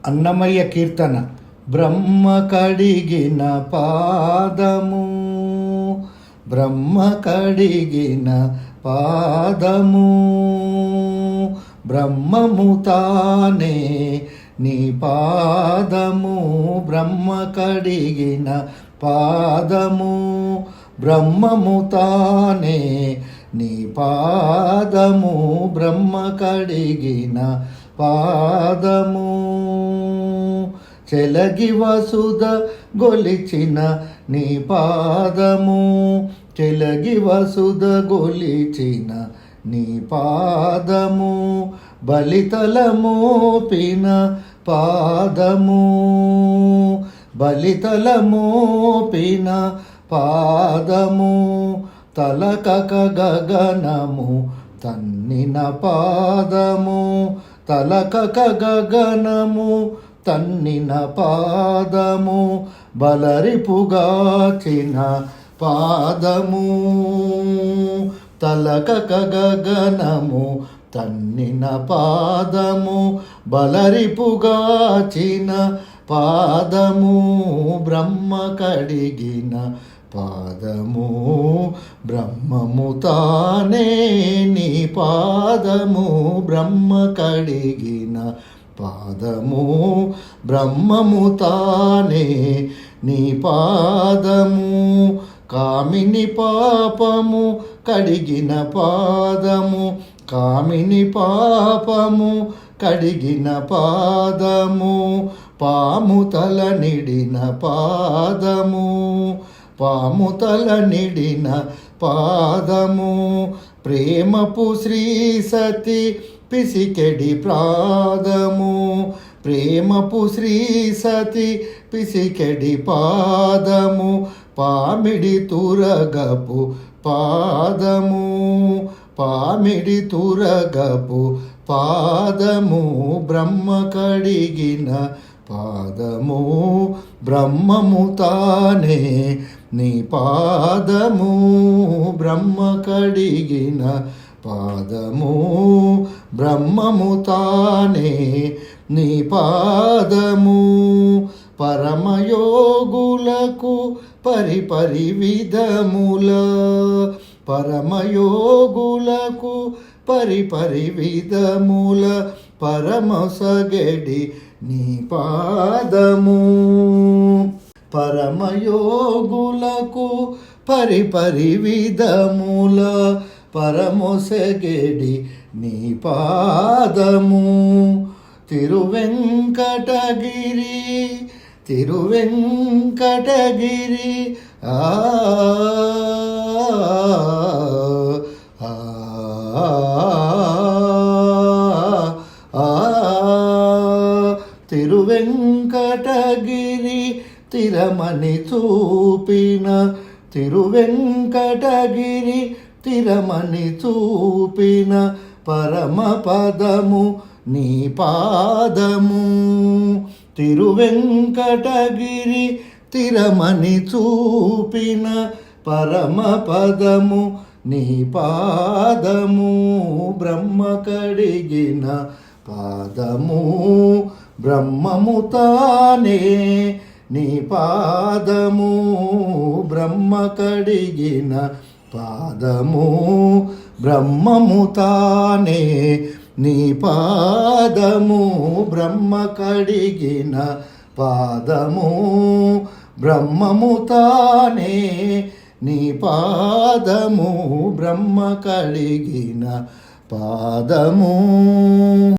అన్నమయ్య కీర్తన. బ్రహ్మ కడిగిన పాదము, బ్రహ్మ కడిగిన పాదము, బ్రహ్మము తానే నీ పాదము, బ్రహ్మ కడిగిన పాదము, బ్రహ్మము తానే నీ పాదము, బ్రహ్మ కడిగిన పాదము. చెలగి వసుధ గొలిచిన నీ పాదము, చెలగి వసుధ గొలిచిన నీ పాదము, బలితలమోపిన పాదము, బలితలమోపిన పాదము, తలకక గగనము తన్నిన పాదము, తలకక గగనము తన్నిన పాదము, బలరిపుగాచిన పాదము, తలకక గగనము తన్నిన పాదము, బలరిపుగాచిన పాదము, బ్రహ్మ కడిగిన పాదము, బ్రహ్మము తానే నీ పాదము, బ్రహ్మ కడిగిన పాదము, బ్రహ్మము తానే నీ పాదము, కామిని పాపము కడిగిన పాదము, కామిని పాపము కడిగిన పాదము, పాము తల నిడిన పాదము, పాము తల నిడిన పాదము, ప్రేమపు శ్రీ సతి పిసికెడి పాదము, ప్రేమపు శ్రీ సతి పిసికెడి పాదము, పామిడి తురగపు పాదము, పామిడి తురగపు పాదము, బ్రహ్మ కడిగిన పాదము, బ్రహ్మము తానే నీ పాదము, బ్రహ్మ కడిగిన పాదము, బ్రహ్మము తానే నీ పాదము, పరమయోగులకు పరిపరి విధముల, పరమయోగులకు పరిపరి విధముల, పరమసగడి నీ పాదము, పరమయోగులకు పరిపరి విధముల, పరమొసగడి నీ పాదము, తిరువెంకటగిరి, తిరువెంకటగిరి ఆ తిరువెంకటగిరి తిరమని చూపిన, తిరువెంకటగిరి తిరమని చూపిన, పరమపదము నీ పాదము, తిరువెంకటగిరి తిరమని చూపిన, పరమపదము నీ పాదము, బ్రహ్మ కడిగిన పాదము, బ్రహ్మము తానే నీ పాదము, బ్రహ్మ కడిగిన పాదము, బ్రహ్మము తానే నీ పాదము, బ్రహ్మ కడిగిన పాదము, బ్రహ్మము తానే నీ పాదము, బ్రహ్మ కడిగిన పాదము.